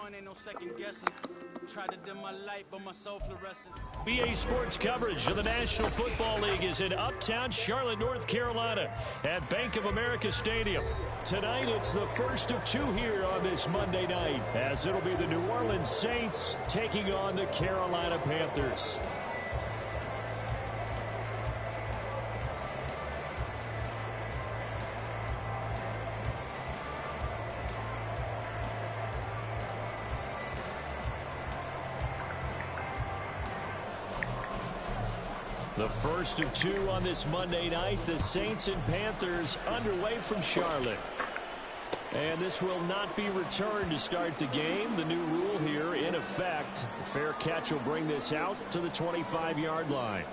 one, ain't no second guessing. Tried to dim my light, but my soul fluorescent. BA Sports coverage of the National Football League is in uptown Charlotte, North Carolina at Bank of America Stadium. Tonight, it's the first of two here on this Monday night, as it'll be the New Orleans Saints taking on the Carolina Panthers. The first of two on this Monday night, the Saints and Panthers underway from Charlotte. And this will not be returned to start the game. The new rule here in effect. A fair catch will bring this out to the 25-yard line.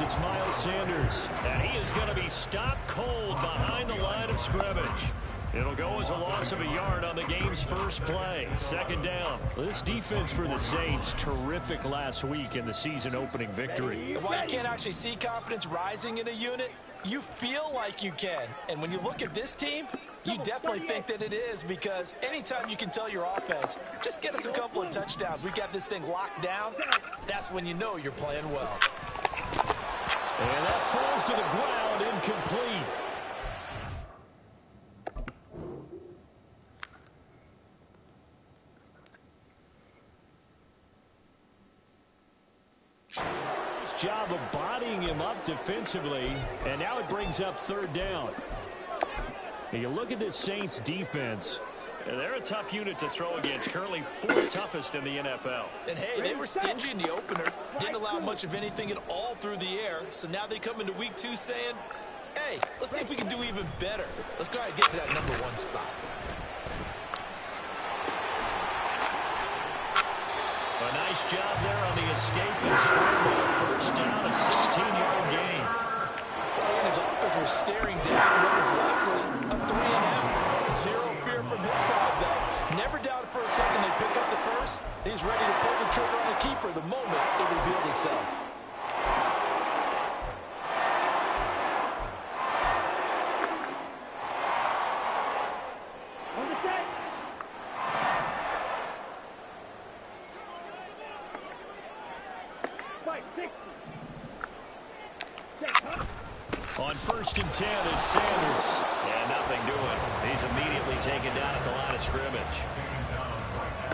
It's Miles Sanders, and he is going to be stopped cold behind the line of scrimmage. It'll go as a loss of a yard on the game's first play. Second down. This defense for the Saints, terrific last week in the season-opening victory. While you can't actually see confidence rising in a unit, you feel like you can. And when you look at this team, you definitely think that it is, because anytime you can tell your offense, just get us a couple of touchdowns, we got this thing locked down, that's when you know you're playing well. And that falls to the ground, incomplete. Nice job of bodying him up defensively, and now it brings up third down. And you look at this Saints defense. They're a tough unit to throw against, currently fourth toughest in the NFL. And hey, they were stingy in the opener, didn't allow much of anything at all through the air, so now they come into week 2 saying, hey, let's see if we can do even better. Let's go ahead and get to that #1 spot. A nice job there on the escape and scramble. First down, a 16-yard gain. And his offense was staring down what was likely a 3-and-out. Zero fear from his side, though. Never doubted for a second they pick up the first. He's ready to pull the trigger on the keeper the moment it revealed itself. On 1st and 10, it's Sanders. And nothing doing. He's immediately taken down at the line of scrimmage.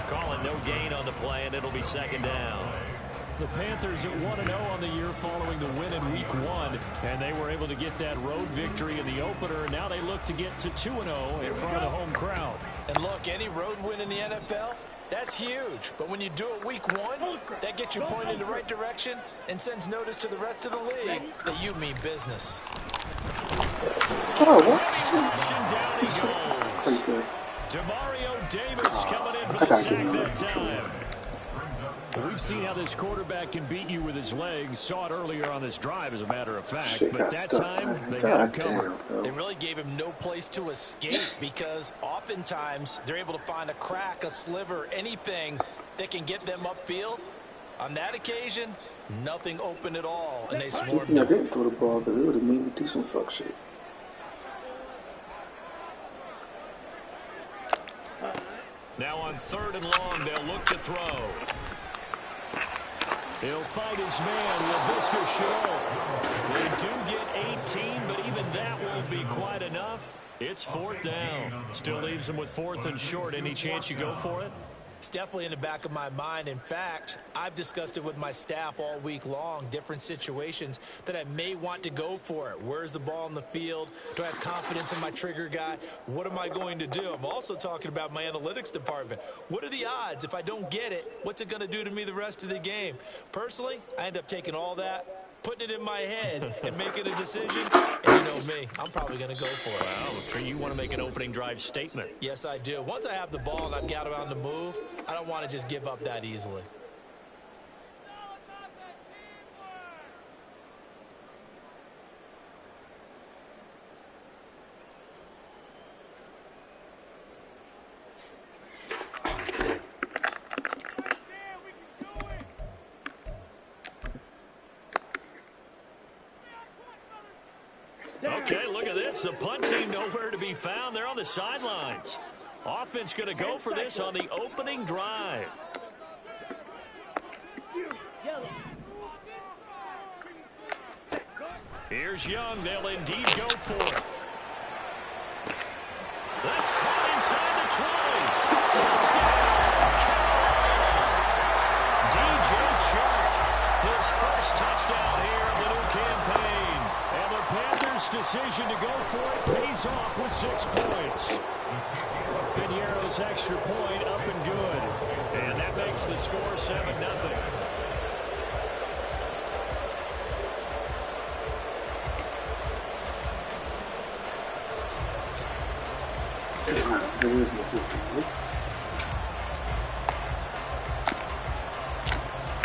Calling no gain on the play, and it'll be second down. The Panthers at 1-0 on the year following the win in week 1, and they were able to get that road victory in the opener, and now they look to get to 2-0 in front of the home crowd. And look, any road win in the NFL, that's huge. But when you do it week 1, that gets you pointed in the right direction and sends notice to the rest of the league that you mean business. Oh, what? Demario Davis coming in for the sack that time. We've seen how this quarterback can beat you with his legs. Saw it earlier on this drive, as a matter of fact. Shit, but that time, they got him covered. They really gave him no place to escape, because oftentimes they're able to find a crack, a sliver, anything that can get them upfield. On that occasion, nothing open at all, and they swarmed him. I didn't throw the ball, because it would have made me do some fuck shit. Now on 3rd and long, they'll look to throw. He'll fight his man, Laviska Shenault. They do get 18, but even that won't be quite enough. It's 4th down. Still leaves him with 4th and short. Any chance you go for it? It's definitely in the back of my mind. In fact, I've discussed it with my staff all week long, different situations that I may want to go for it. Where's the ball in the field? Do I have confidence in my trigger guy? What am I going to do? I'm also talking about my analytics department. What are the odds? If I don't get it, what's it going to do to me the rest of the game? Personally, I end up taking all that putting it in my head and making a decision. And you know me, I'm probably going to go for it. Well, you want to make an opening drive statement. Yes, I do. Once I have the ball and I've got it on the move, I don't want to just give up that easily. Okay, look at this. The punt team nowhere to be found. They're on the sidelines. Offense going to go for this on the opening drive. Here's Young. They'll indeed go for it. That's caught inside the 20. Touchdown, Carolina. DJ Chark, his first touchdown here of the new campaign. And the Panthers' decision to go for it pays off with 6 points. Piñeiro's extra point up and good. And that makes the score 7-0. There is no 50.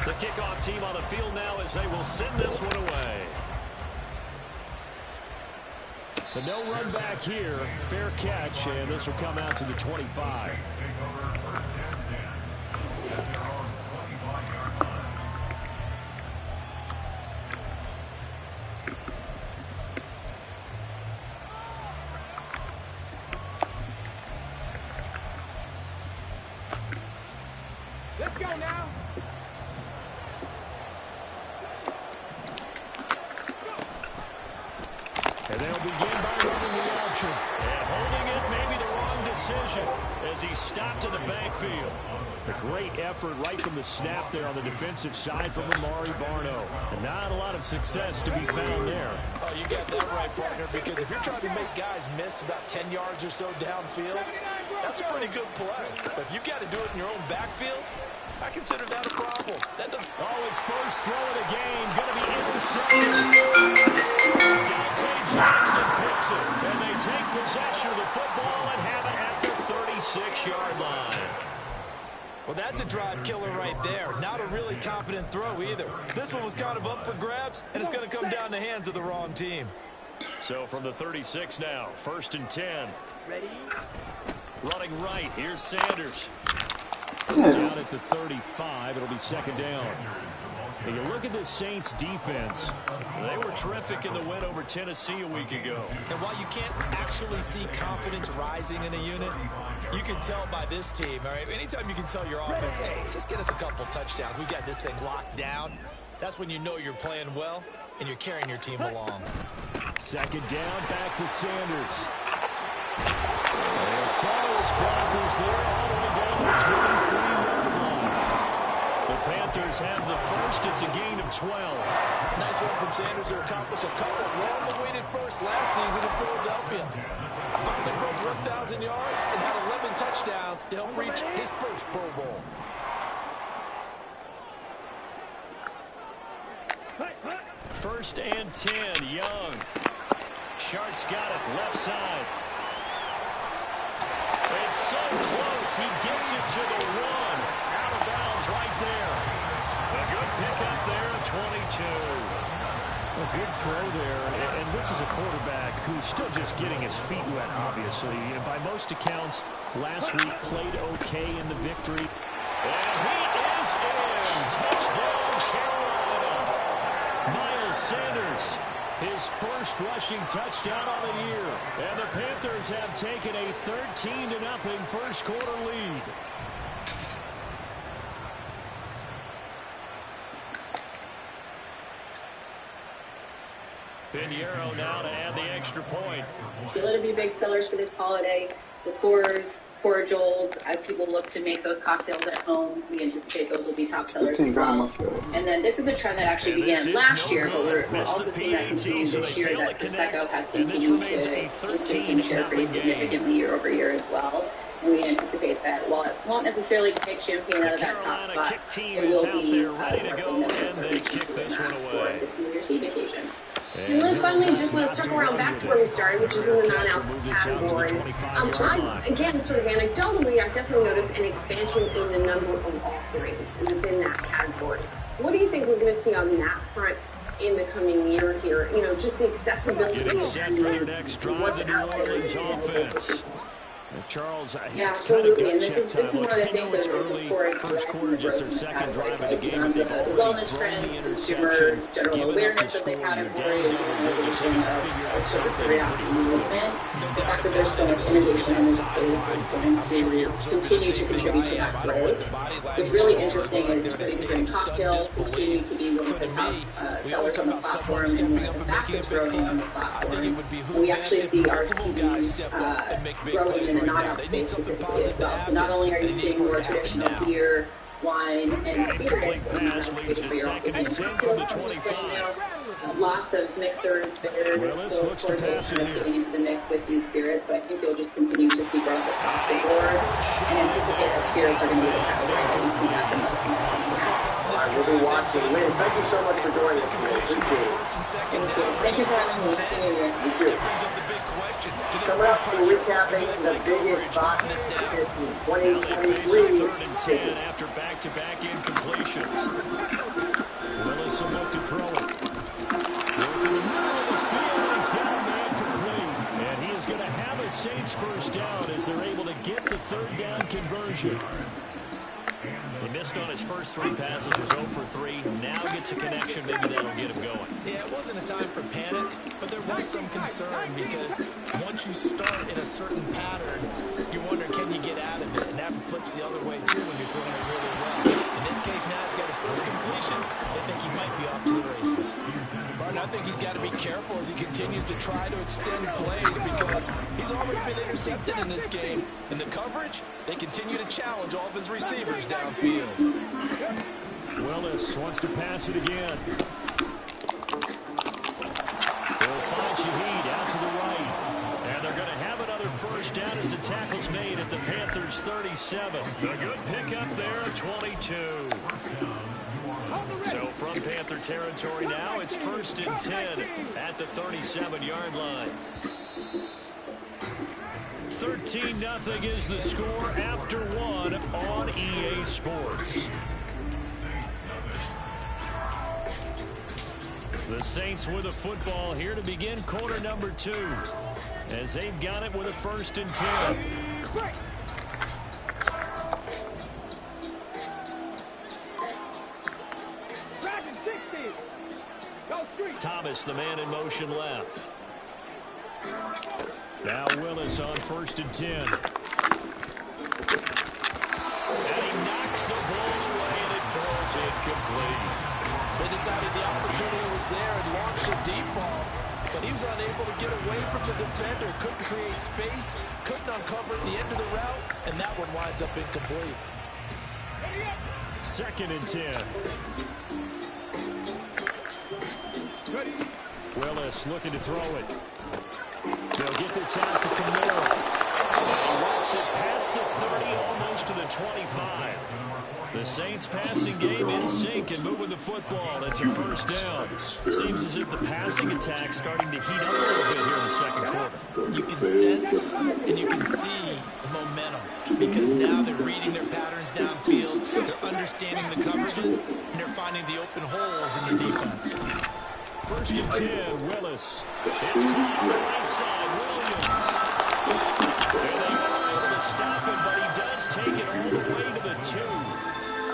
The kickoff team on the field now as they will send this one away. But no run back here. Fair catch, and this will come out to the 25. Let's go now. And they'll begin by running the option. And holding it may be the wrong decision as he stopped in the backfield. A great effort right from the snap there on the defensive side from Amari Barno. And not a lot of success to be found there. Oh, you got that right, partner, because if you're trying to make guys miss about 10 yards or so downfield, that's a pretty good play. But if you've got to do it in your own backfield, I consider that a problem. That doesn't... Oh, his first throw of the game going to be intercepted. Dante Jackson picks it, and they take possession of the football and have it at the 36-yard line. Well, that's a drive killer right there. Not a really confident throw either. This one was kind of up for grabs, and it's going to come down the hands of the wrong team. So from the 36 now, 1st and 10. Ready? Running right, here's Sanders. Down at the 35, it'll be 2nd down. And you look at this Saints defense. They were terrific in the win over Tennessee a week ago. And while you can't actually see confidence rising in a unit, you can tell by this team, all right? Anytime you can tell your offense, hey, just get us a couple touchdowns. We got this thing locked down. That's when you know you're playing well and you're carrying your team along. 2nd down, back to Sanders. And follows blockers there all the way down to the 23-yard line. The Panthers have the first. It's a gain of 12. Nice run from Sanders to accomplish a couple of long-awaited firsts last season in Philadelphia. Finally broke 1,000 yards and had 11 touchdowns to help reach his first Pro Bowl. First and 10, Young. Shark's got it, left side. It's so close, he gets it to the 1. Out of bounds right there. A good pickup there at 22. A good throw there, and this is a quarterback who's still just getting his feet wet, obviously. And by most accounts, last week played okay in the victory. And he is in. Touchdown, Carolina. Miles Sanders, his first rushing touchdown on the year. And the Panthers have taken a 13-0 first quarter lead. Piñeiro now to add the extra point. Feel to be big sellers for this holiday. Liqueurs, cordials, as people look to make those cocktails at home, we anticipate those will be top sellers as well. And then this is a trend that actually began last year, but we're also seeing that continue this year, that Prosecco has continued to increase in share pretty significantly year over year as well. And we anticipate anticipate that while it won't necessarily take Champaign out of that top spot, it will be definitely another kick this one away. This New Year's Eve occasion. And Liz, finally, just want to circle around back to where we started, which is in the non-alcohol category. Again, sort of anecdotally, I've definitely noticed an expansion in the number of offerings within that category. What do you think we're going to see on that front in the coming year here? You know, just the accessibility and what's out there. Charles, yeah, absolutely, and this is one of the things that early first quarter, just their second drive of the game. The wellness trends, consumers, general awareness of the category, and sort of curiosity movement. The fact that there's so much innovation in this space is going to continue to contribute to that growth. What's really interesting is ready-to-drink cocktails continue to be one of the top sellers on the platform and one of the fastest growing on the platform. And we actually see RTDs growing in the non-alc space specifically as well. So not only are you seeing more traditional beer, wine, and spirits in the non-alc space, but you're also seeing cocktails now. Lots of mixers, bitters, so of course those kind of getting into the mix with these spirits, but I think you'll just continue to see growth across the board and anticipate that spirits are going to be the category that we see that the most. We'll be watching. Lynn, thank you so much for joining us today. Appreciate it. Thank you for having me. Happy New Year. You too. Coming up, we're recapping the biggest box hits in 2023. 3rd and 10 after back-to-back incompletions. Willis will look to throw it. Working the middle of the field, he's got a man complete. And he is going to have a Saints first down as they're able to get the 3rd down conversion. He missed on his first 3 passes, was 0 for 3. Now gets a connection, maybe that'll get him going. Yeah, it wasn't a time for panic, but there was some concern because once you start in a certain pattern, you wonder, can you get out of it? And that flips the other way, too, when you're throwing it really well. In this case, now he's got his first completion. They think he might be off to the races. But I think he's got to be careful as he continues to try to extend plays because he's already been intercepted in this game. In the coverage, they continue to challenge all of his receivers downfield. Willis wants to pass it again. They'll find Shaheed out to the right. And they're going to have another first down as the tackle's made at the Panthers' 37. A good pickup there, 22. So from Panther territory now, it's 1st and 10 at the 37-yard line. 13-0 is the score after 1 on EA Sports. The Saints with a football here to begin quarter number 2 as they've got it with a 1st and 10. Thomas, the man in motion left. Now Willis on 1st and 10. And he knocks the ball away and it falls incomplete. They decided the opportunity was there and launched a deep ball, but he was unable to get away from the defender, couldn't create space, couldn't uncover the end of the route, and that one winds up incomplete. 2nd and 10. Willis looking to throw it. They'll get this out to Kamara. And he walks it past the 30, almost to the 25. The Saints passing game in sync and moving the football. It's a first down. Seems as if the passing attack's starting to heat up a little bit here in the second quarter. You can sense and you can see the momentum because now they're reading their patterns downfield, they're understanding the coverages, and they're finding the open holes in the defense. 1st and 10, Willis. It's caught on the right side, Williams. And they are able to stop him, but he does take it all the way to the 2.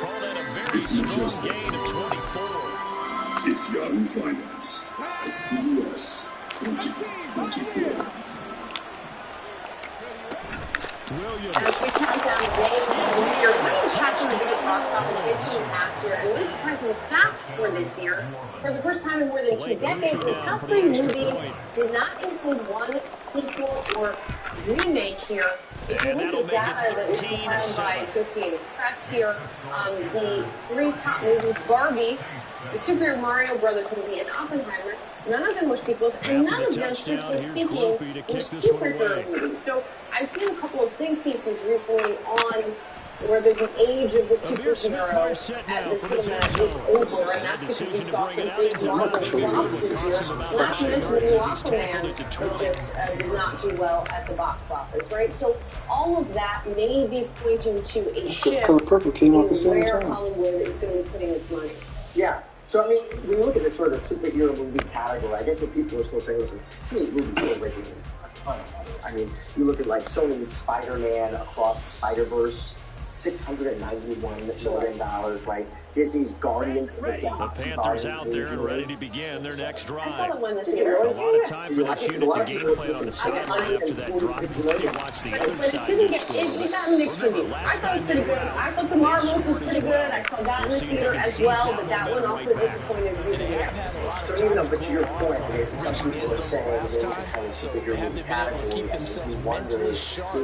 Call that a very strong gain of 24. It's Yahoo Finance at CES 2024. Williams. As we count down the days of the new year, what are you tracking the biggest box office hits from the past year? And what is surprising fact for this year? For the first time in more than 2 decades, the top 3 movies did not include one sequel or remake here. If you look at data that was compiled by Associated Press here, the 3 top movies, Barbie, the Super Mario Brothers movie, and Oppenheimer, none of them were sequels, and none of them, strictly speaking, were superhero movies. So I've seen a couple of think pieces recently on whether the age of this superhero at this tournament is over, and that's because we saw some big Marvel flops this year. Not to mention the new Aquaman that just did not do well at the box office, right? So all of that may be pointing to a shift in where Hollywood is going to be putting its money. Yeah. So, I mean, when you look at the sort of the superhero movie category, I guess what people are still saying is, to me, movies are making a ton of money. I mean, you look at, like, Sony's Spider-Man Across the Spider-Verse, $691 million, right? Disney's Guardians of the Galaxy. The Panthers out there and ready to begin their next drive. I saw the one that they a lot of time for this unit to game plan on the sideline after that drive before you watch the other side. It got mixed reviews. I thought it was pretty good. I thought The Marvels was pretty good. I saw that in the theater as well, but that one also disappointed visually. So even though, but to your point, some people are saying that kind of superhero movie category, and you wonder in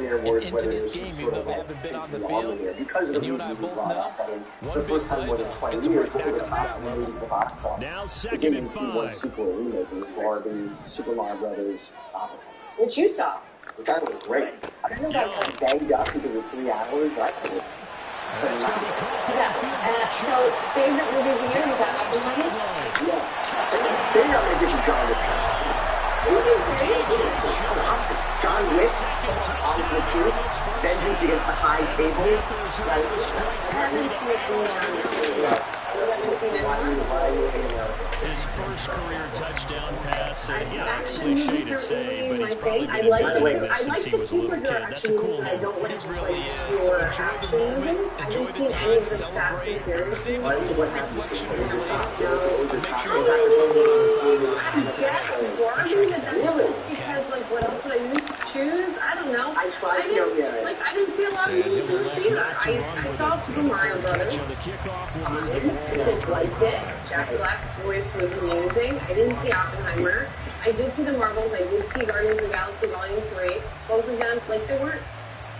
their words whether this is sort of like since the army here, because of the reasons we brought up, I mean, for the first time in more than 20 years, what were the top movies in the box office? Now second and 5. One sequel remake was Barbie, Super Mario Brothers, Oppenheimer. Which you saw. Which I thought was great. I don't know if I got banged up because it was 3 hours, but I thought it was so favorite movie of the year was that Oppenheimer? Yeah. Maybe I'm going to give you John Wick. John Wick, Oswald 2, Vengeance Against the High Table. His first career touchdown pass, it's cliche to say, but he's probably been I like the superhero action movies. I don't like the pure action movies. I haven't seen any of the Fast and Furious movies. Because, like, what else would I need to choose? I don't know. I didn't see a lot of movies in the theater. I saw Super Mario Brothers. I liked it. Jack Black's voice was amazing. I didn't see Oppenheimer. I did see the Marvels. I did see Guardians of the Galaxy Volume 3. Both of them, like, they weren't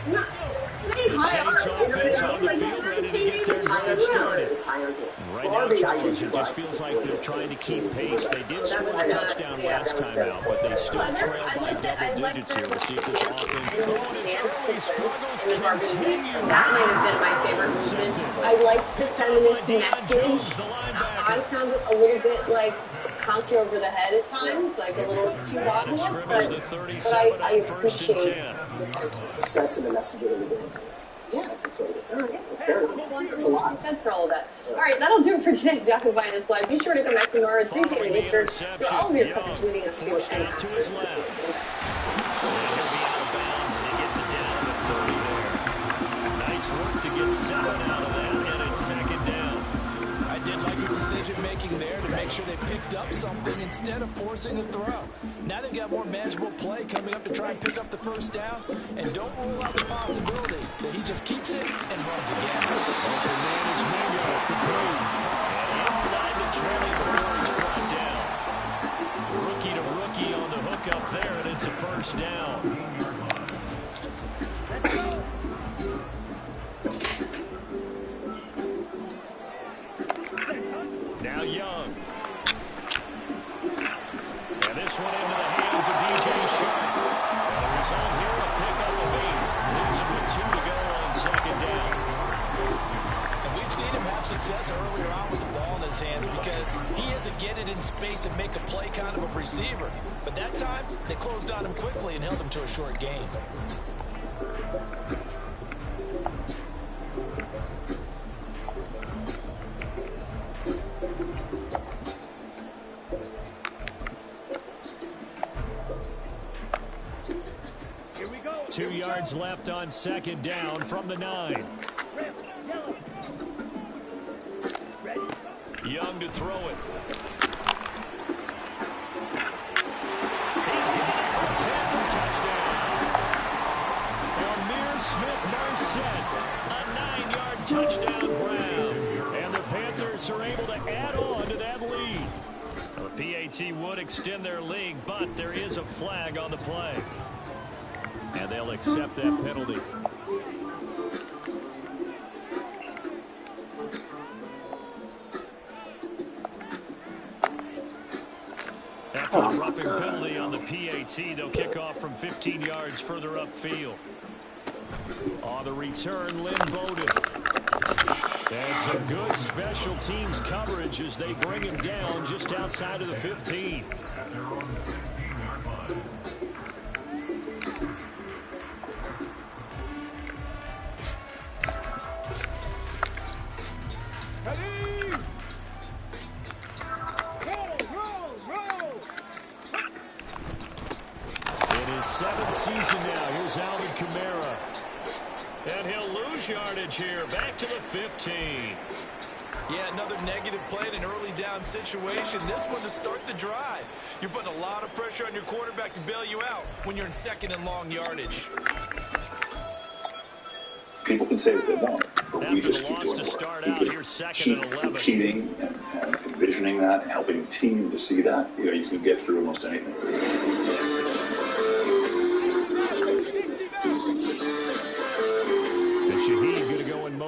not high art. You know what I mean? Like, it's not TV, it's right now, it just feels like they're trying to keep pace. They did score a touchdown last time out, but they still trail by double digits here. We'll see if this offense struggles continue. That might have been my favorite movement. I liked the feminist message. I found it a little bit like conk you over the head at times, like a little too obvious, but I appreciate the sentiment. The sense and the message of the yeah. That's a lot. You said for all of that. All right, that'll do it for today's Yahoo Finance Live. Be sure to come back tomorrow at 3 p.m. Eastern for all of your coverage leading up to it. Nice work to get 7 out of that, and it's second down. I did like his decision-making there to make sure they picked up something instead of forcing the throw. Now they've got more manageable play coming up to try and pick up the first down, and don't rule out the possibility that he just keeps it and runs again. Open man is Mingo, complete. And inside the 20 before he's brought down. Rookie to rookie on the hook up there, and it's a first down. Now Young. And this one into the hands of DJ Shark. And the result here, a pickup of 8. Leaves him with 2 to go on second down. And we've seen him have success earlier on with the ball in his hands because he has to get it in space and make a play kind of a receiver. But that time, they closed on him quickly and held him to a short gain. Here we go. 2 yards left on second down from the 9. Young to throw it. He's got it for a Panther touchdown. Amir Smith-Marset, a 9-yard touchdown grab. And the Panthers are able to add on to that lead. Well, the PAT would extend their lead, but there is a flag on the play. And they'll accept that penalty. After the roughing penalty on the PAT. They'll kick off from 15 yards further upfield. On the return, Lynn Bowden. And some good special teams coverage as they bring him down just outside of the 15. In his 7th season now, here's Alvin Kamara. And he'll lose yardage here, back to the 15. Yeah, another negative play in an early down situation. This one to start the drive. You're putting a lot of pressure on your quarterback to bail you out when you're in 2nd and long yardage. People can say what they want, but After we just the keep loss doing to work. start We out, just here's 2nd keep and 11. competing and envisioning that and helping the team to see that. You know, you can get through almost anything.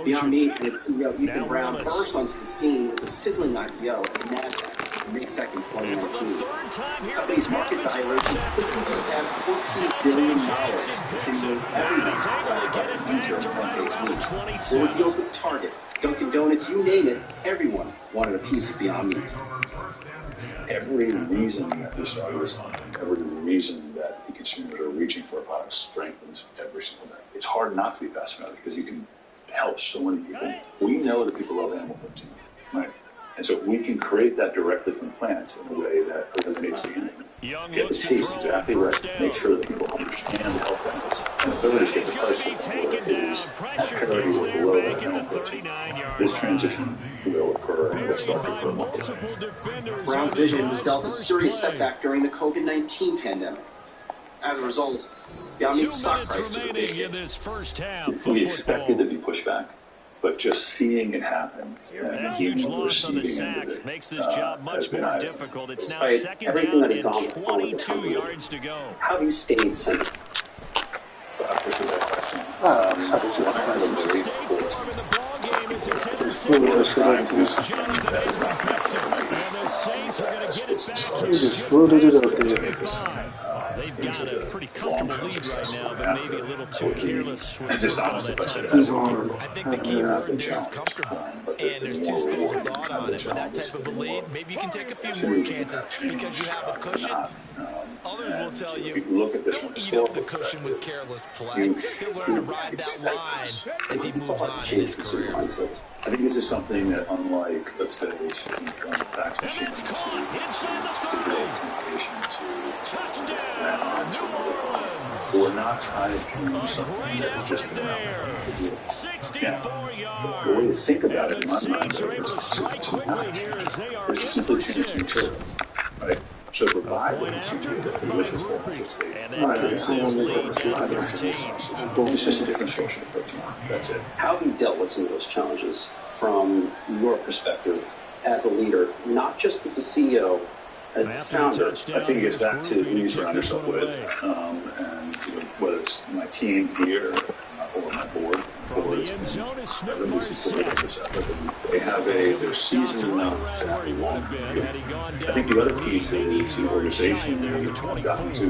Beyond Meat and its CEO Ethan Brown burst onto the scene with a sizzling IPO at NASDAQ on May 2nd, 2019. The company's market valuation quickly surpassed $14 billion, signaling everyone excited about the future of plant-based meat. There were deals with Target, Dunkin' Donuts, you name it, everyone wanted a piece of Beyond Meat. Every reason that we started this on, every reason that the consumers are reaching for a product strengthens every single day. It's hard not to be passionate about it because you can help so many people. We know that people love animal protein, right? And so we can create that directly from plants in a way that eliminates the animal. Get the taste exactly right. Make sure that people understand the health benefits. And the third is get the price where it is at parity or below that animal protein. This transition will occur and will start to occur months. Brown Vision was dealt a serious setback during the COVID-19 pandemic. As a result, Beyond Meat's stock price took a big hit. We expected to be pushed back, but just seeing it happen and huge being loss on the receiving sack makes this job much more difficult. It's now Despite 2nd everything down that has gone and before with the 22 company, yards to go. how have you stayed centered? I think you're fine. You just floated it up there. They've got a pretty comfortable lead right now, but maybe a little too careless with He's all that time. I think the key word there is comfortable, and there's two schools of thought on it. With that type of a lead, maybe you can take a few more chances because you have a cushion. Others will tell you, don't eat up the cushion with careless play. He'll learn to ride that line as he moves on in his career. I think this is something that, unlike, let's say, fax machines, we're not trying to do something that is just the way to think about it in my mind is simply change material, right? So provide the consumer with a delicious delicious state. It's just a different source of protein. That's it. How have you dealt with some of those challenges from your perspective as a leader, not just as a CEO, as the founder? I think it gets back to who you surround yourself with, and whether it's my team here or my board. They have they're seasoned enough to have a long view. I think the other piece is the organization have gotten to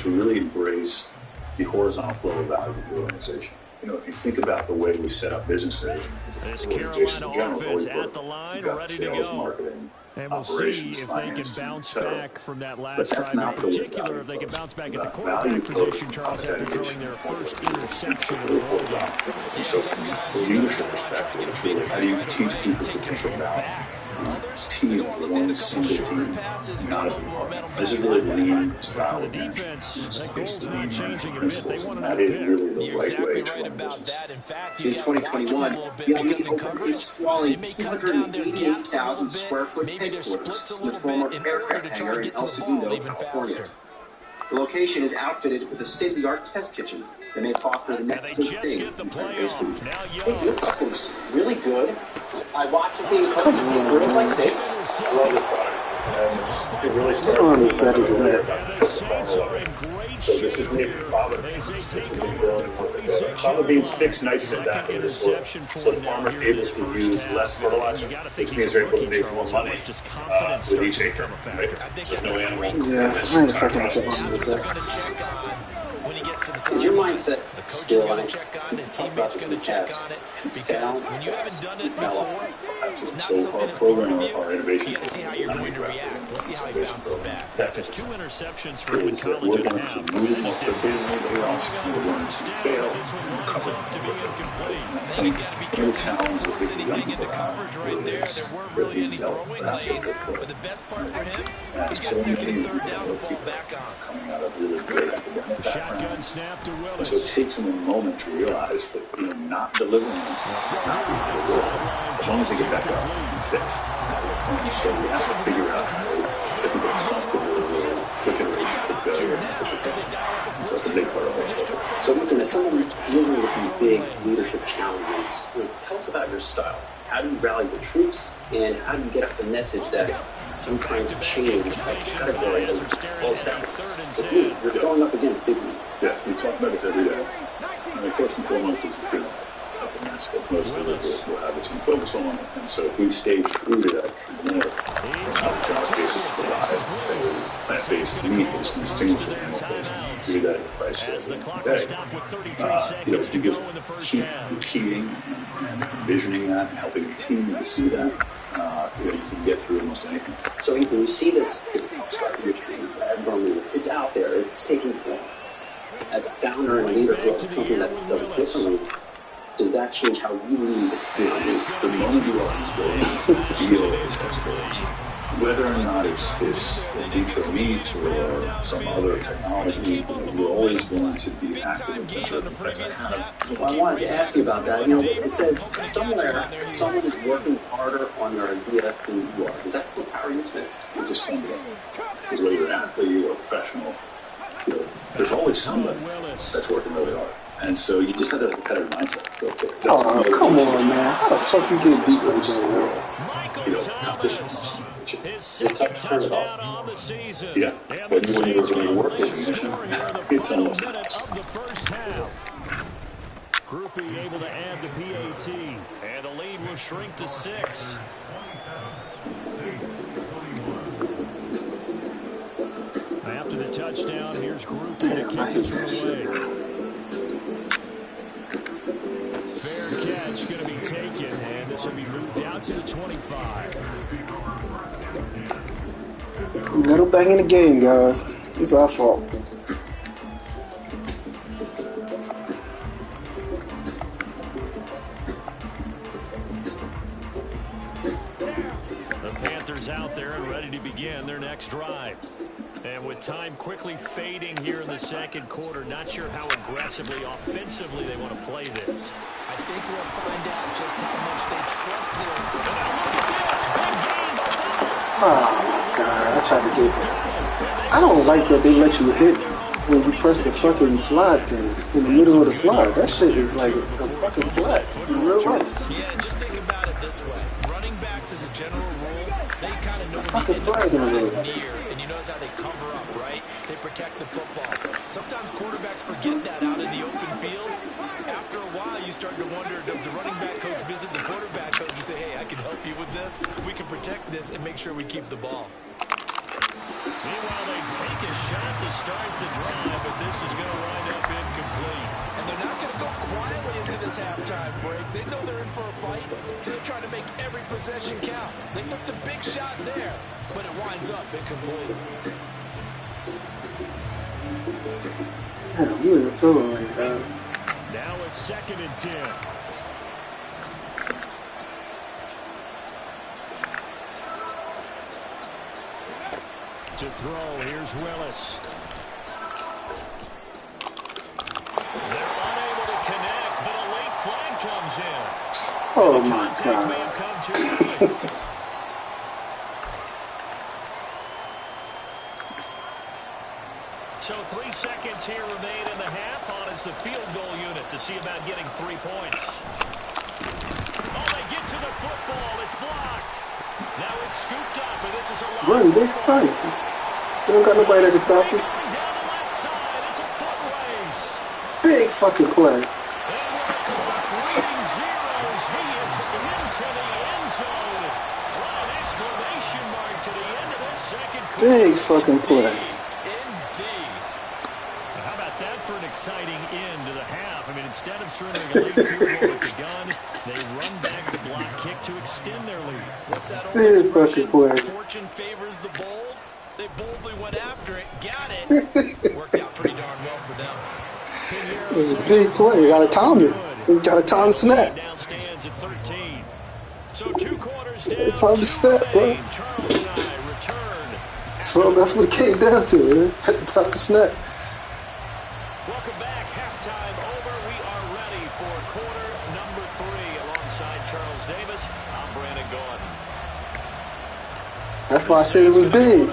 really embrace the horizontal flow of value of the organization. You know, if you think about the way we set up businesses, this Carolina offense at the line, ready to go. Marketing, and we'll see if they can bounce back from that last drive. In particular, if they can bounce back at the quarterback position, Charles, after throwing their first interception of the ball game. And so from a leadership perspective, it's really how do you teach people to think about team, one single team, not a department. This is really lean style of defense. That goal's not changing a bit. They want that is really the You're right exactly way to right run about business. that. In fact, In 2021, Beyond Meat opened a sprawling 288,000 square foot headquarters in the former aircraft hangar in El Segundo, California. The location is outfitted with a state-of-the-art test kitchen that may foster the next good thing in plant-based food. Hey, this stuff looks really good. I watched it being cooked in grills like steak. I love this product. It really starts to better than that. So this is Nick Fava Beans. Fava Beans fixed nitrogen back in the soil. So the farmer is able to use less fertilizer, which means they're able to make more money with each acre. Right? So no animal. Yeah, I ain't fucking with that. Is your mindset still on it? Check on his teammates going to check on it because when you haven't done it before, it's not something that's part of you. You got to see how you're going to react. Let's see how he bounces back. That's 2 interceptions for him in college and a half. And then just did fail. This one winds up to be incomplete. I think he's got to be careful not to force anything into coverage right there. There weren't really any throwing lanes, but the best part for him, he's got second and third down to fall back on. Coming out of really great academic Shotgun snap to Willis. So it takes them a moment to realize that not delivering is not as long as they get back up and fix. So we have to figure out how to get comfortable with quick iteration, quick failure, so that's a big part of it. So Ethan, as someone dealing with these big leadership challenges, tell us about your style. How do you rally the troops, and how do you get out the message that some kind of change a category of all staff? It's me. You're going up against big league. Yeah, we talk about this every day. I mean, first and foremost is the truth. And that's what most of us will have a team focus on. And so if we stay true to that true basis to provide plant-based meat that's distinguishable from what do that at the price of today. You keep repeating and envisioning that and helping the team to see that, you can get through almost anything. So Ethan, you see this upstart industry, it's out there, it's taking form. As a founder and leader of a company that does it differently, does that change how you lead? The moment you are inspired, feel is exposed. Whether or not it's in vitro meat or some other technology, you're always going to be active in certain effects. Well, I wanted to ask you about that. It says somewhere someone is working harder on their idea than you are. Does that still power you today? It's just somebody. Because whether you're an athlete or a professional, there's always somebody that's working really hard. And so you just have to have a competitive mindset. Oh, come on, man. How the fuck you get beat like that? It's tough to turn it off. Yeah, but when you're doing your work as a mission, it's almost Groupie able to add the PAT, and the lead will shrink to 6. After the touchdown, here's Groupie to kick this one away. Fair catch going to be taken, and this will be moved out to the 25. Let him back in the game, guys. It's our fault. The Panthers out there and ready to begin their next drive. And with time quickly fading here in the second quarter, not sure how aggressively, offensively they want to play this. I think we'll find out just how much they trust their... Oh, God, I tried to get that. I don't like that they let you hit when you press the fucking slide thing in the middle of the slide. That shit is like a fucking flag in real life. Yeah, just think about it this way. Running backs, as a general rule, they kind of know when fucking the flag in the is middle. near, and you notice how they cover up, right? They protect the football. Sometimes quarterbacks forget that out in the open field. After a while, you start to wonder, does the running back coach visit the quarterback coach and say, hey, I can help you with this? We can protect this and make sure we keep the ball. Meanwhile, they take a shot to start the drive, but this is going to wind up incomplete. And they're not going to go quietly into this halftime break. They know they're in for a fight, so they're trying to make every possession count. They took the big shot there, but it winds up incomplete. Damn, you in feeling like that. Now a 2nd and 10. To throw, here's Willis. They're unable to connect, but a late flag comes in. Oh my God. So 3 seconds here remain in the half. On is the field goal unit to see about getting 3 points. Oh, they get to the football. It's blocked. Now it's scooped up, and this is a run, big run. You don't got nobody that can stop you. Big fucking play. Big fucking play. Indeed. How about that for an exciting end to the half? I mean, instead of surrendering a late field goal with the gun, they run back the block kick to extend their lead. What's that old big fucking play. Fortune favors the bold. They boldly went after it, got it. Worked out pretty darn well for them. It was a big play. You gotta time it. You gotta time the snap. Down stands at 13. So 2 quarters down. Time the snap, bro. Charles and I return. So that's what it came down to, man. At the top of the snap. Welcome back. Halftime over. We are ready for quarter number 3. Alongside Charles Davis, I'm Brandon Gordon. That's why I said it was big.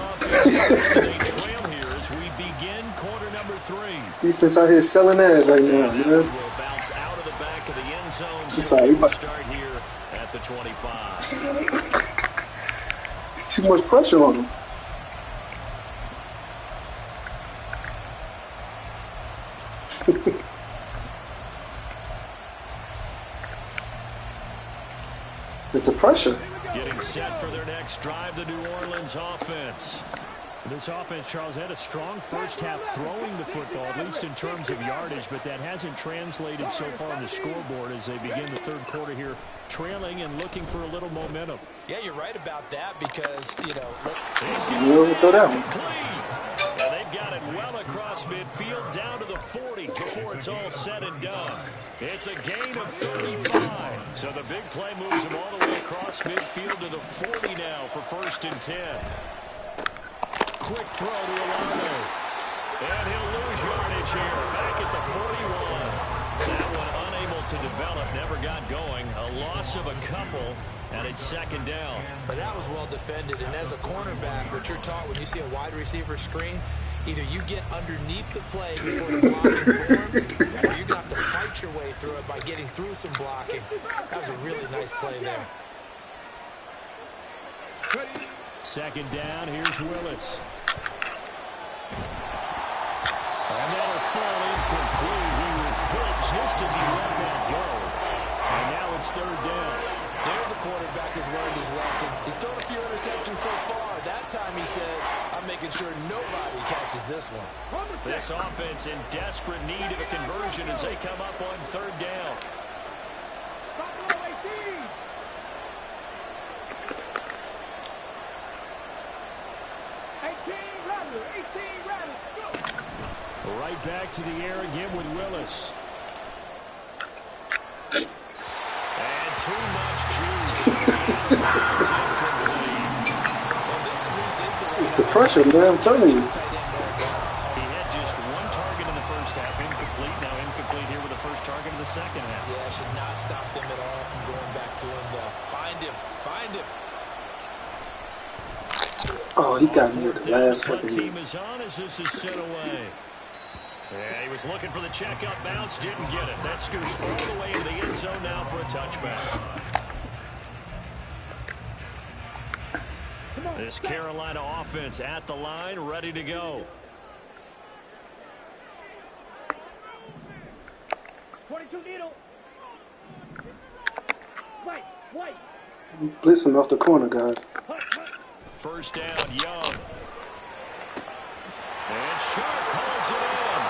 We begin quarter number 3. Defense out here selling ass right now, man. Will bounce out of the back of the end zone. Start here at the 25. It's too much pressure on him. It's the pressure. Getting set for their next drive, the New Orleans offense. This offense, Charles, had a strong first half throwing the football, at least in terms of yardage, but that hasn't translated so far on the scoreboard as they begin the third quarter here, trailing and looking for a little momentum. Yeah, you're right about that because, you know, look, throw that one. And they've got it well across midfield down to the 40 before it's all said and done. It's a gain of 35. So the big play moves him all the way across midfield to the 40 now for 1st and 10. Quick throw to Alano. And he'll lose yardage here. Back at the 41. That one unable to develop. Never got going. A loss of a couple. And it's 2nd down. But that was well defended. And as a cornerback, what you're taught when you see a wide receiver screen, either you get underneath the play before the blocking forms, or you're going to have to fight your way through it by getting through some blocking. That was a really nice play there. 2nd down, here's Willis. And that'll fall incomplete. He was hit just as he let that go. And now it's 3rd down. There's a quarterback who's learned his lesson. He's thrown a few interceptions so far. That time he said, I'm making sure nobody catches this one. This offense in desperate need of a conversion as they come up on 3rd down. Right back to the air again with Willis. And too much juice. It's the pressure, man. I'm telling you. He had just 1 target in the first half. Incomplete. Now incomplete here with the first target in the second half. Yeah, should not stop them at all from going back to him. Find him. Find him. Oh, he got me at the last fucking team is on as this is set away. Yeah, he was looking for the check-up bounce, didn't get it. That scoots all the way into the end zone now for a touchback. This Carolina offense at the line, ready to go. 22 needle. White. Blitzing off the corner, guys. 1st down, Young. And Sharp calls it in.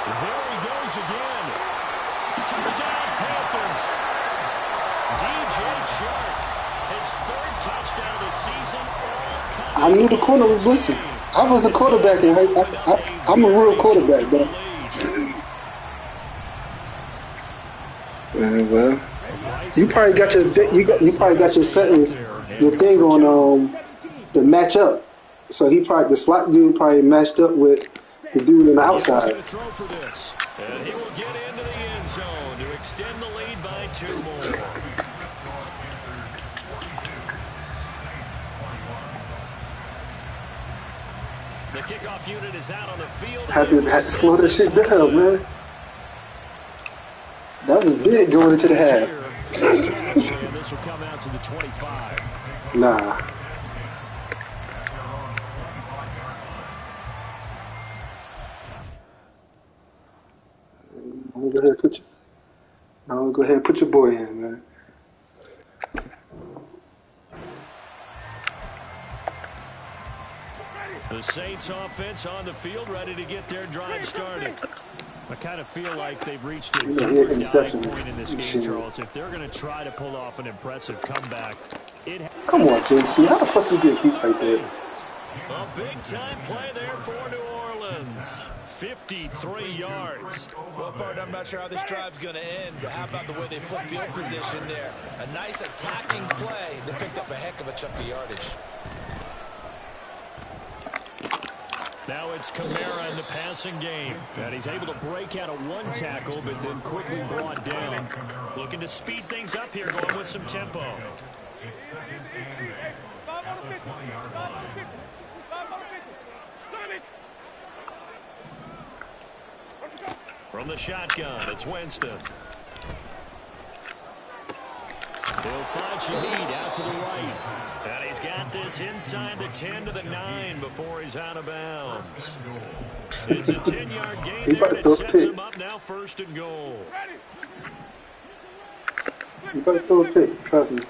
There he goes again. Touchdown, Panthers. DJ Chark, his 3rd touchdown of the season. I knew the corner was blitzing. I was a quarterback, and I'm a real quarterback, bro. Well, you probably got your sentence, your thing on the match up. So the slot dude probably matched up with the dude on the outside. And he will get into the end zone to extend the lead by 2 more. The kickoff unit is out on the field. Had to slow that shit down, man. That was big going into the half. This will come out to the 25. Nah. I'm gonna go ahead and put your boy in, man. The Saints offense on the field, ready to get their drive started. I kind of feel like they've reached a interception point in this game, Charles. If they're going to try to pull off an impressive comeback, come on, JC. How the fuck you get beat like that? A big-time play there for New Orleans. 53 yards. Well, partner, I'm not sure how this drive's going to end, but how about the way they flipped field position there? A nice attacking play that picked up a heck of a chunk of yardage. Now it's Kamara in the passing game. And he's able to break out of one tackle, but then quickly brought down. Looking to speed things up here, going with some tempo. From the shotgun, it's Winston. He'll find Shaheed out to the right. And he's got this inside the 10 to the 9 before he's out of bounds. It's a 10-yard gain there that sets him up now 1st and goal. You better throw a pick, trust me.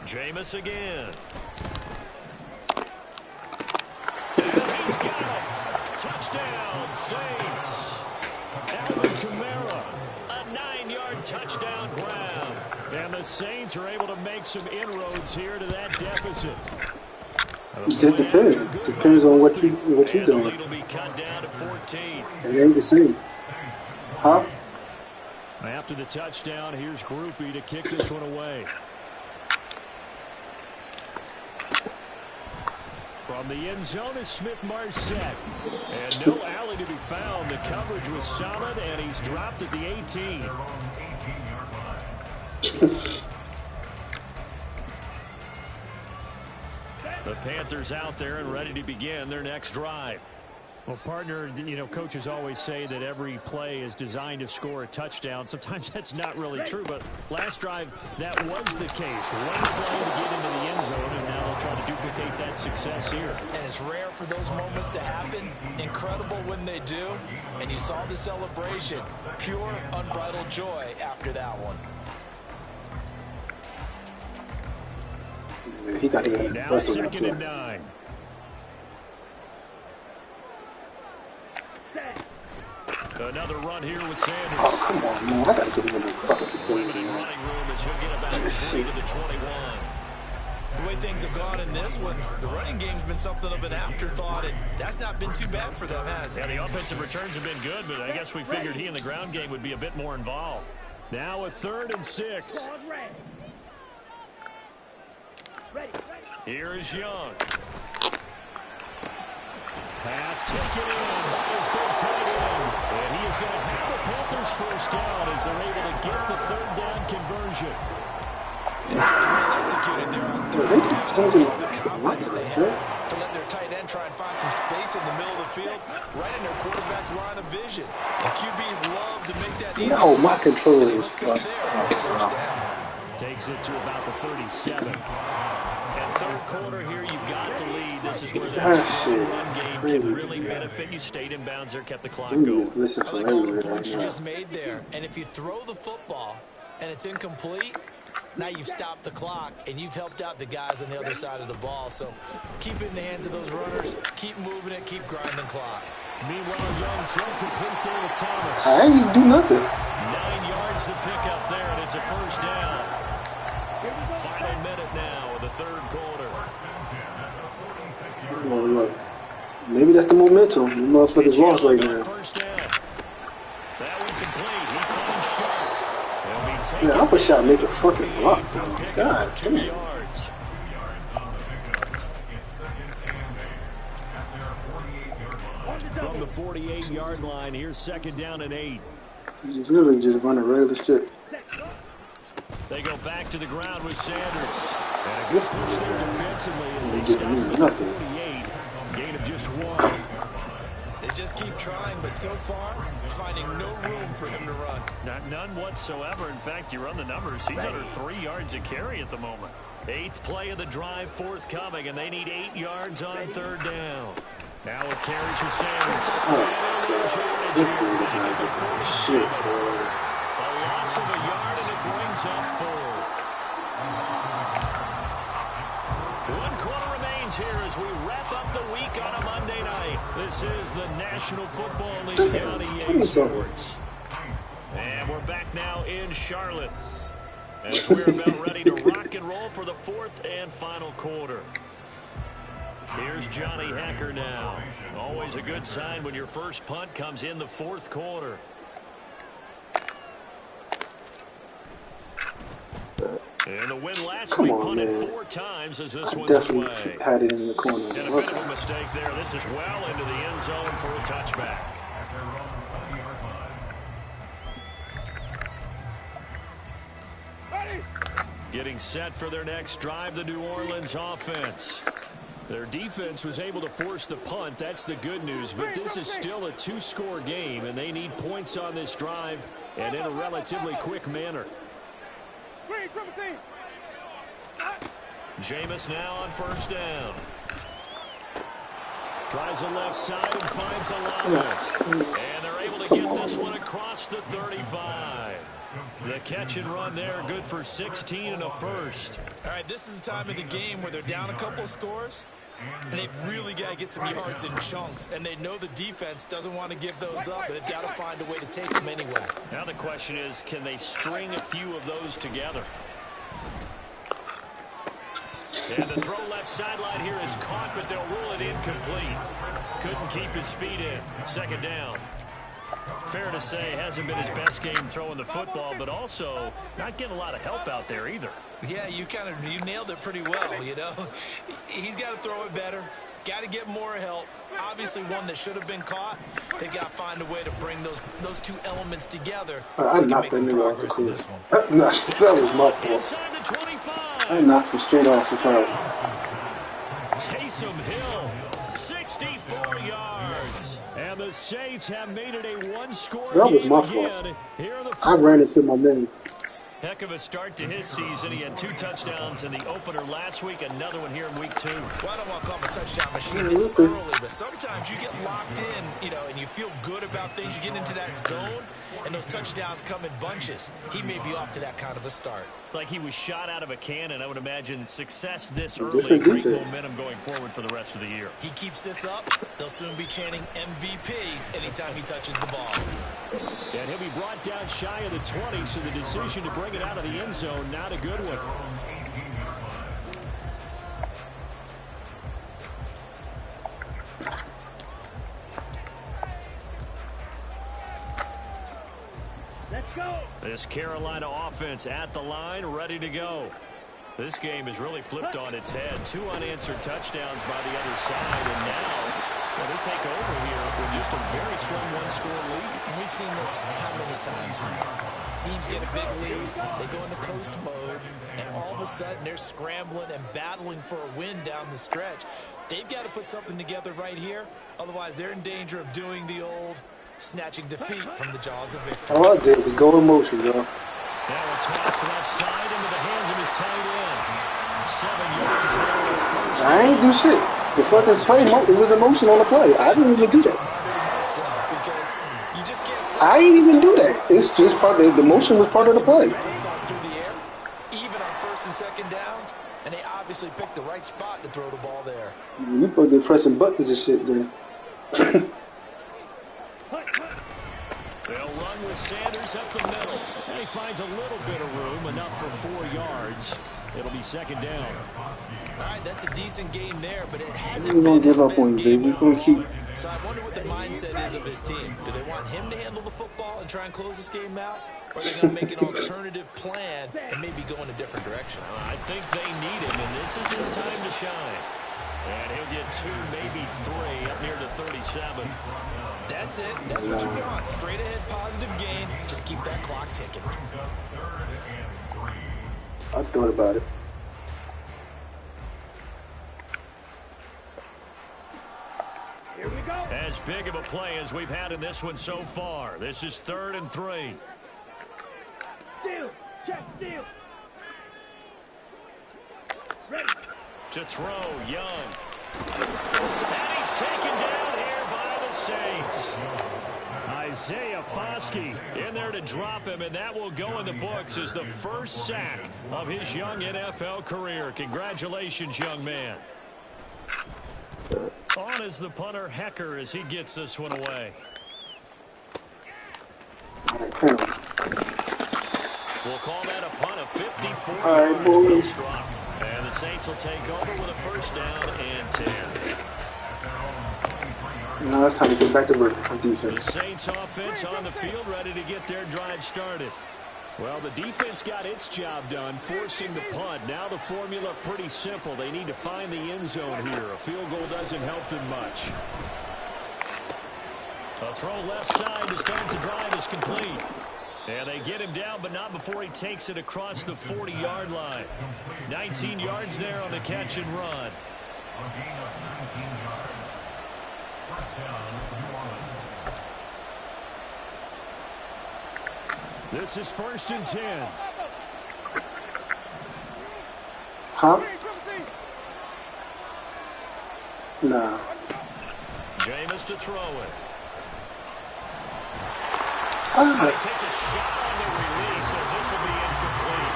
Jameis again. And he's got it. Touchdown, Saints. Alvin Kamara, a 9-yard touchdown grab. And the Saints are able to make some inroads here to that deficit. It just depends. It depends on what you're doing. It'll be cut down to 14. It ain't the same. Huh? After the touchdown, here's Groupie to kick this one away. From the end zone is Smith-Marset. And no alley to be found. The coverage was solid, and he's dropped at the 18. The Panthers out there and ready to begin their next drive. Well, partner, you know, coaches always say that every play is designed to score a touchdown. Sometimes that's not really true, but last drive, that was the case. One play to get into the end zone, and now they'll try to duplicate that success here. And it's rare for those moments to happen. Incredible when they do. And you saw the celebration. Pure, unbridled joy after that one. Yeah, he got his ass Now busted on 2nd and 9. Another run here with Sanders. Oh, come on, man. I got to get in the fucking Limited running room as he'll get about 3 to the 21. The way things have gone in this one, the running game's been something of an afterthought, and that's not been too bad for them, has it? Yeah, the offensive returns have been good, but I guess we figured he in the ground game would be a bit more involved. Now a 3rd and 6. Here is Young. Pass taken in by his big tight end. And he is going to have the Panthers first down as they're able to get the 3rd down conversion. That's well executed there on Dude, they keep changing the confidence that they have to let their tight end try and find some space in the middle of the field, right in their quarterback's line of vision. And QBs love to make that easy. No, my controller is fucked up. Takes it to about the 37. And 3rd quarter here, you've got the lead. This is where the run game can really benefit. You stayed in bounds there, kept the clock going. I like all the points you just made there. And if you throw the football and it's incomplete, now you've stopped the clock and you've helped out the guys on the other side of the ball. So keep it in the hands of those runners. Keep moving it. Keep grinding clock. Meanwhile, Young throw complete there to Thomas. I ain't do nothing. 9 yards to pick up there, and it's a 1st down. Final minute now of the 3rd quarter. Well, look, maybe that's the momentum. The motherfuckers lost right now. First down. That one complete. He finds Sharp. Yeah, I wish I'd make a fucking block, though. God damn. From the 48-yard line, here's 2nd down and 8. He's literally just running regular shit. They go back to the ground with Sanders. And a good push there defensively as they stop at the 48. Gain of just 1. They just keep trying, but so far, finding no room room for him to run. None whatsoever. In fact, you run the numbers. He's under 3 yards a carry at the moment. 8th play of the drive forthcoming, and they need 8 yards on 3rd down. Now a carry for Sanders. This dude is not getting shit, bro. A loss of a yard, and it brings up 4th. 1 quarter remains here as we wrap up the week on a Monday night. This is the National Football League on EA Sports. And we're back now in Charlotte as we're about ready to rock and roll for the 4th and final quarter. Here's Johnny Hekker now. Always a good sign when your first punt comes in the 4th quarter. And the win last week punted 4 times as this one's away. Definitely had it in the corner. And a bit of a mistake there. This is well into the end zone for a touchback. Getting set for their next drive, the New Orleans offense. Their defense was able to force the punt. That's the good news. But this is still a 2-score game, and they need points on this drive and in a relatively quick manner. Jameis now on 1st down. Tries the left side and finds Olave. And they're able to get this one across the 35. The catch and run there, good for 16 and a first. All right, this is the time of the game where they're down a couple of scores, and they've really got to get some yards in chunks, and they know the defense doesn't want to give those up, but they've got to find a way to take them anyway. Now the question is, can they string a few of those together? And the throw left sideline here is caught, but they'll rule it incomplete. Couldn't keep his feet in. 2nd down. Fair to say, hasn't been his best game throwing the football, but also not getting a lot of help out there either. Yeah, you nailed it pretty well, you know. He's got to throw it better. Got to get more help. Obviously, one that should have been caught. They got to find a way to bring those 2 elements together. I knocked that nigga off the court. That was my fault. I knocked him straight off the field. Taysom Hill, 64 yards. And the Saints have made it a 1-score That was game my fault. again. I ran into my man. Heck of a start to his season. He had 2 touchdowns in the opener last week, another one here in week 2. Well, I don't want to call him a touchdown machine this early, but sometimes you get locked in, you know, and you feel good about things. You get into that zone, and those touchdowns come in bunches. He may be off to that kind of a start. It's like he was shot out of a cannon. I would imagine success this early, great momentum going forward for the rest of the year. He keeps this up, they'll soon be chanting MVP anytime he touches the ball. And he'll be brought down shy of the 20, so the decision to bring it out of the end zone, not a good one. Let's go. This Carolina offense at the line, ready to go. This game has really flipped on its head. 2 unanswered touchdowns by the other side, and now they take over here with just a very slim 1-score lead. And we've seen this how many times now? Teams get a big lead, they go into coast mode, and all of a sudden they're scrambling and battling for a win down the stretch. They've got to put something together right here, otherwise they're in danger of doing the old snatching defeat from the jaws of victory. All I did was go in motion, bro. Now a toss left side into the hands of his tight end. 7 yards there first. I ain't do shit. The fucking play, it was in motion on the play. I didn't even do that. I didn't even do that. It's just part of the motion was part of the play. Even on 1st and 2nd downs, and they obviously picked the right spot to throw the ball there. You put the pressing buttons and shit then. They'll run with Sanders up the middle. And he finds a little bit of room, enough for 4 yards. It'll be 2nd down. All right, that's a decent game there, but it hasn't We're going been to give up on you, baby. We're going to keep. So I wonder what the mindset is of his team. Do they want him to handle the football and try and close this game out? Or are they going to make an alternative plan and maybe go in a different direction? I think they need him, and this is his time to shine. And he'll get 2, maybe 3 up near the 37. That's it. That's what you want. Straight ahead, positive gain. Just keep that clock ticking. I thought about it. Here we go. As big of a play as we've had in this one so far. This is 3rd and 3. Steal. Check, steal. Ready. To throw, Young. And he's taken down here by the Saints. Isaiah Foskey in there to drop him, and that will go in the books as the first sack of his young NFL career. Congratulations, young man. On is the punter, Hecker, as he gets this one away. We'll call that a punt of 54 yards. Well struck. And the Saints will take over with a first down and 10. Now it's time to get back to work on defense. The Saints offense on the field, ready to get their drive started. Well, the defense got its job done, forcing the punt. Now the formula pretty simple. They need to find the end zone here. A field goal doesn't help them much. A throw left side to start the drive is complete. And they get him down, but not before he takes it across the 40-yard line. 19 yards there on the catch and run. This is 1st and 10. Huh? Nah. Jameis to throw it. He takes a shot on the release as this will be incomplete.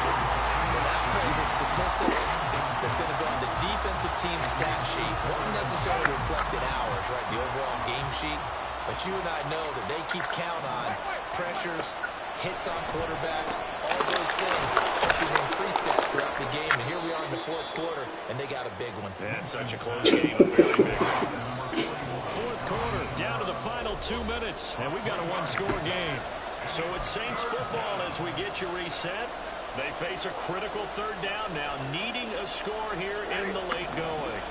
Well, that plays a statistic that's going to go on the defensive team stat sheet. Won't necessarily reflect in ours, right, the overall game sheet. But you and I know that they keep count on pressures, hits on quarterbacks, all those things, hoping to increase that throughout the game. And here we are in the 4th quarter, and they got a big one. That's such a close game, a very big one. 4th quarter, down to the final 2 minutes, and we've got a one-score game. So it's Saints football as we get you reset. They face a critical 3rd down now, needing a score here in the late going.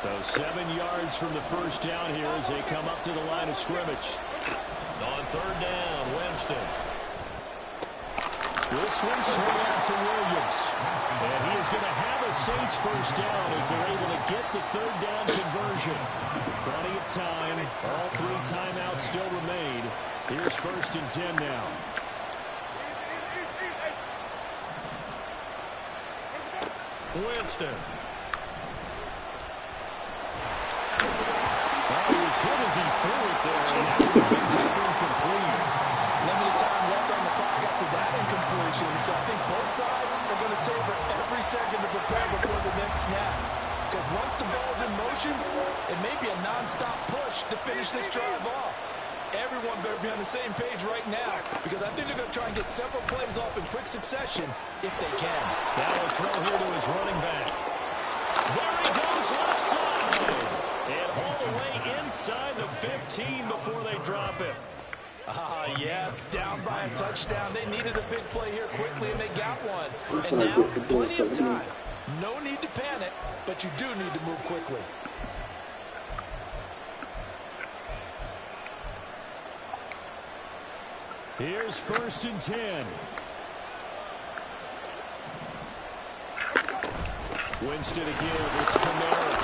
So 7 yards from the first down here as they come up to the line of scrimmage. On 3rd down, Winston. This one swung out to Williams. And he is going to have a Saints first down as they're able to get the 3rd down conversion. Plenty of time. All 3 timeouts still remain. Here's 1st and 10 now. Winston. He was hit as he threw it there. It's incomplete. Limited time left on the clock after that incompletion. So I think both sides are going to savor every second to prepare before the next snap. Because once the ball's in motion, it may be a non-stop push to finish this drive off. Everyone better be on the same page right now, because I think they're going to try and get several plays off in quick succession if they can. Now a throw here to his running back. There he goes left side. And all the way inside the 15 before they drop it. Yes, down by a touchdown. They needed a big play here quickly, and they got one. That's and what I now, get for doing plenty of 17. time. No need to panic, but you do need to move quickly. Here's 1st and 10. Winston again. It's Kamara.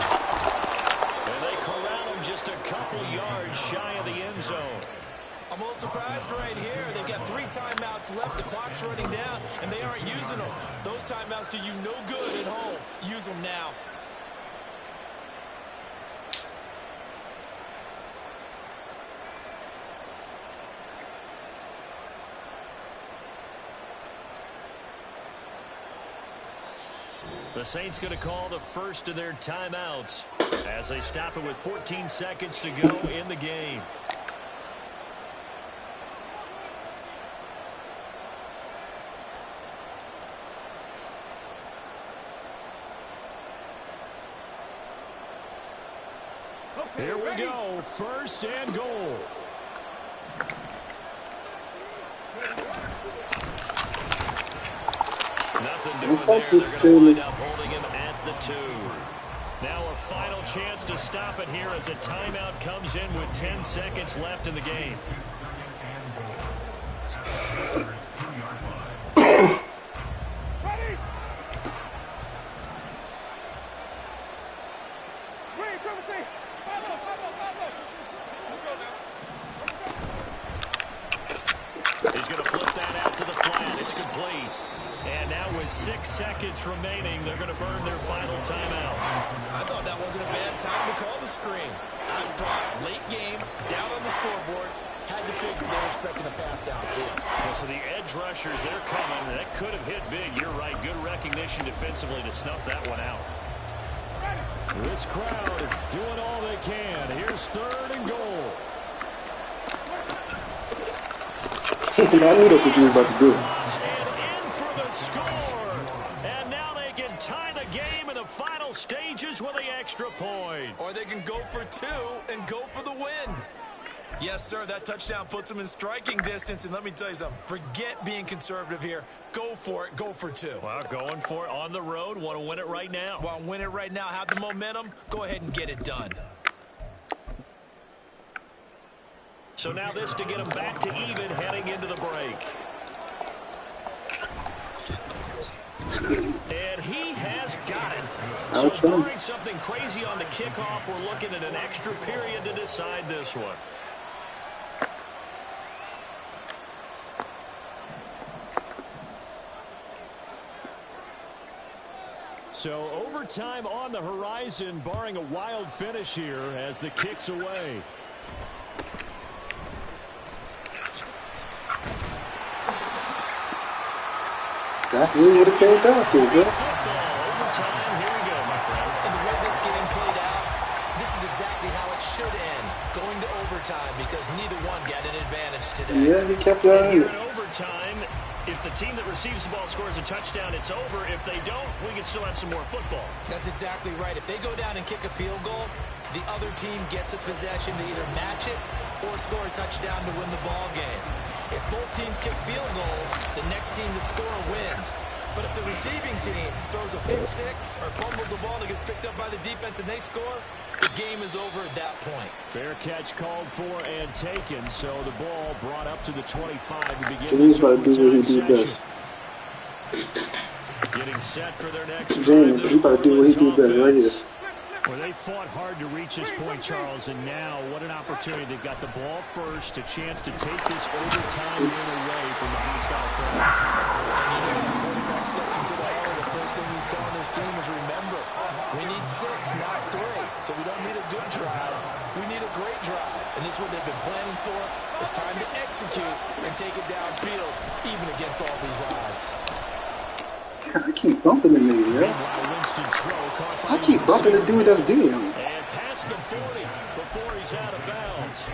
And they corral him just a couple yards shy of the end zone. I'm a little surprised right here. They've got 3 timeouts left. The clock's running down, and they aren't using them. Those timeouts do you no good at home. Use them now. The Saints going to call the first of their timeouts as they stop it with 14 seconds to go in the game. Here we go. 1st and goal. Nothing doing there. They're going to wind up holding him at the 2. Now a final chance to stop it here as a timeout comes in with 10 seconds left in the game. He's going to flip that out to the flat. It's complete. And now with 6 seconds remaining, they're going to burn their final timeout. I thought that wasn't a bad time to call the screen. I thought late game, down on the scoreboard, had to figure they were expecting a pass downfield. Well, so the edge rushers, they're coming. That could have hit big. You're right. Good recognition defensively to snuff that one out. This crowd doing all they can. Here's 3rd and goal. I knew that's what you were about to do. And in for the score. And now they can tie the game in the final stages with the extra point. Or they can go for 2 and go for the win. Yes, sir, that touchdown puts them in striking distance. And let me tell you something. Forget being conservative here. Go for it. Go for 2. Well, going for it on the road. Want to win it right now. Want to win it right now. Have the momentum. Go ahead and get it done. So now this to get them back to even heading into the break. And he has got it. So barring something crazy on the kickoff, we're looking at an extra period to decide this one. So overtime on the horizon, barring a wild finish here as the kick's away. That's really what it came down to, bro. Overtime, here we go, my friend. And the way this game played out, this is exactly how it should end. Going to overtime because neither one got an advantage today. Yeah, he kept that in it. In overtime, if the team that receives the ball scores a touchdown, it's over. If they don't, we can still have some more football. That's exactly right. If they go down and kick a field goal, the other team gets a possession to either match it or score a touchdown to win the ball game. If both teams kick field goals, the next team to score wins. But if the receiving team throws a pick 6 or fumbles the ball and it gets picked up by the defense and they score, the game is over at that point. Fair catch called for and taken, so the ball brought up to the 25 to begin. James about to do what he do best. Getting set for their next James, he about to do what he do best right here. Well, they fought hard to reach this point, Charles, and now what an opportunity. They've got the ball first, a chance to take this overtime win away from the hostile crowd. And you know, as the quarterback steps into the huddle, the first thing he's telling his team is, remember, we need 6, not 3. So we don't need a good drive. We need a great drive. And this is what they've been planning for. It's time to execute and take it downfield, even against all these odds. God, I keep bumping the nigga, yeah. I keep bumping the dude that's DM. And past the 40 before he's out of bounds.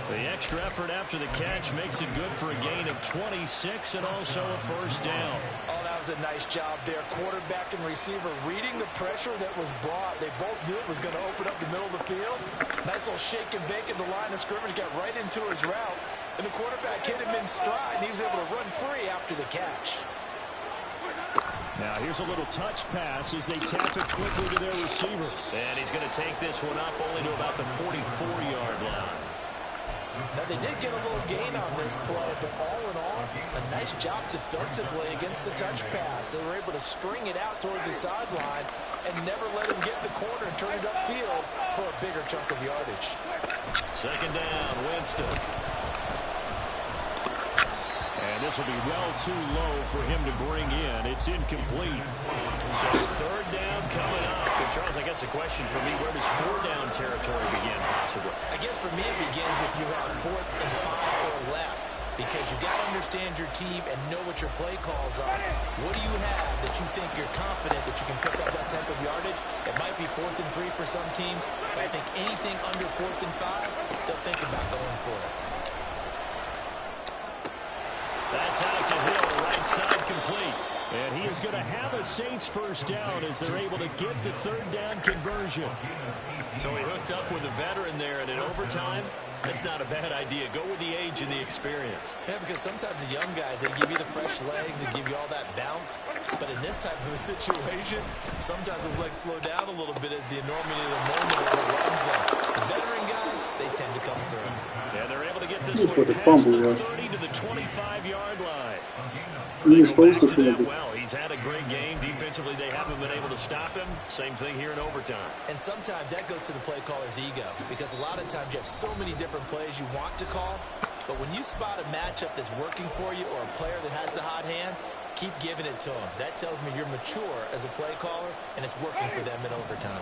The extra effort after the catch makes it good for a gain of 26 and also a first down. Oh, that was a nice job there. Quarterback and receiver reading the pressure that was brought. They both knew it was going to open up the middle of the field. Nice little shake and bake at the line of scrimmage, got right into his route. And the quarterback hit him in stride, and he was able to run free after the catch. Now here's a little touch pass as they tap it quickly to their receiver. And he's going to take this one up only to about the 44-yard line. Now they did get a little gain on this play, but all in all, a nice job defensively against the touch pass. They were able to string it out towards the sideline and never let him get the corner and turn it upfield for a bigger chunk of yardage. Second down, Winston. And this will be well too low for him to bring in. It's incomplete. So third down coming up. And Charles, I guess the question for me, where does 4-down territory begin possibly? I guess for me it begins if you have 4th and 5 or less. Because you've got to understand your team and know what your play calls are. What do you have that you think you're confident that you can pick up that type of yardage? It might be 4th and 3 for some teams, but I think anything under 4th and 5, they'll think about going for it. That's out to Hill, right side complete. And he is going to have a Saints first down as they're able to get the third down conversion. So he hooked up with a veteran there, and in overtime, that's not a bad idea. Go with the age and the experience. Yeah, because sometimes the young guys, they give you the fresh legs and give you all that bounce. But in this type of a situation, sometimes those legs slow down a little bit as the enormity of the moment overwhelms them. The veteran guys, they tend to come through. Yeah, they're able to get this one past the 30 to the 25-yard line. He was supposed to fumble. Well, he's had a great game. Defensively, they haven't been able to stop him. Same thing here in overtime. And sometimes that goes to the play caller's ego, because a lot of times you have so many different plays you want to call, But when you spot a matchup that's working for you or a player that has the hot hand, keep giving it to them. That tells me you're mature as a play caller, and it's working for them in overtime.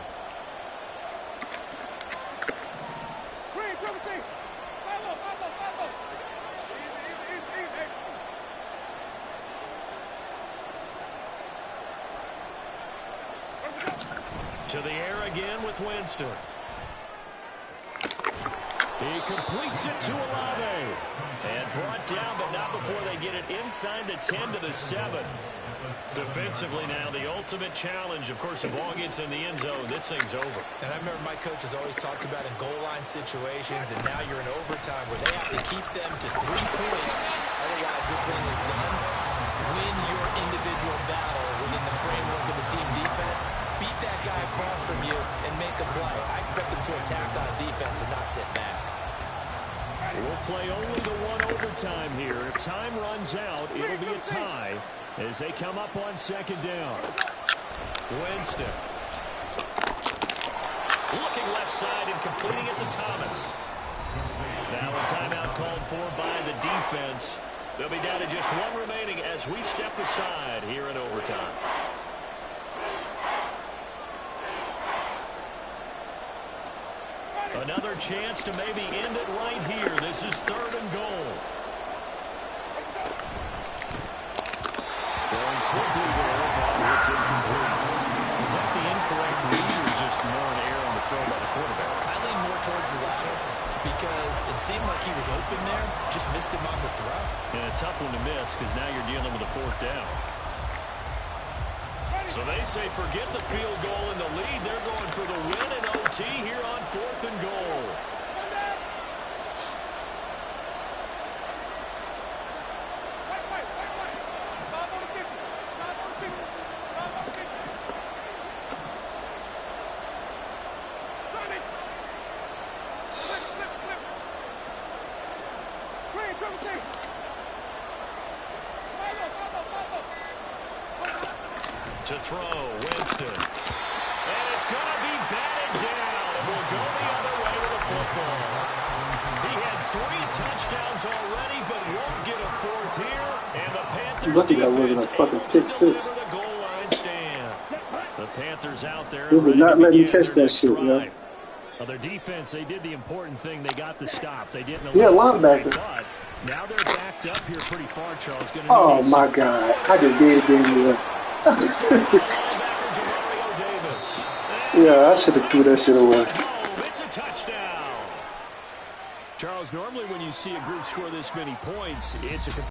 To the air again with Winston. He completes it to Olave. And brought down, but not before they get it inside the 10 to the 7. Defensively now, the ultimate challenge. Of course, the ball gets in the end zone. This thing's over. And I remember my coaches always talked about in goal line situations, and now you're in overtime where they have to keep them to 3 points. Otherwise, this thing is done. Win your individual battle within the framework of the team defense. Beat that guy across from you and make a play. I expect them to attack on defense and not sit back. We'll play only the one overtime here. If time runs out, it'll be a tie as they come up on second down. Winston. Looking left side and completing it to Thomas. Now a timeout called for by the defense. They'll be down to just one remaining as we step aside here in overtime. Another chance to maybe end it right here. This is 3rd and goal. Going quickly there, but it's incomplete. Is that the incorrect read or just more an error on the throw by the quarterback? I lean more towards the latter because it seemed like he was open there, just missed him on the throw. And a tough one to miss because now you're dealing with a 4th down. So they say forget the field goal in the lead. They're going for the win in OT here on 4th and goal. To throw, Winston. And it's going to be batted down. It will go the other way with the football. He had 3 touchdowns already, but won't get a 4th here. And the Panthers lucky that wasn't a fucking pick 6. The goal line stand. The Panthers out there. They would not let me catch that shit, yo. Well, their defense, they did the important thing. They got the stop. They didn't. Yeah, linebacker. But now they're backed up here pretty far, Charles. Oh, my God. I just gave game away. Yeah, I should have threw that shit away. It's a touchdown. Charles, normally when you see a group score this many points, it's a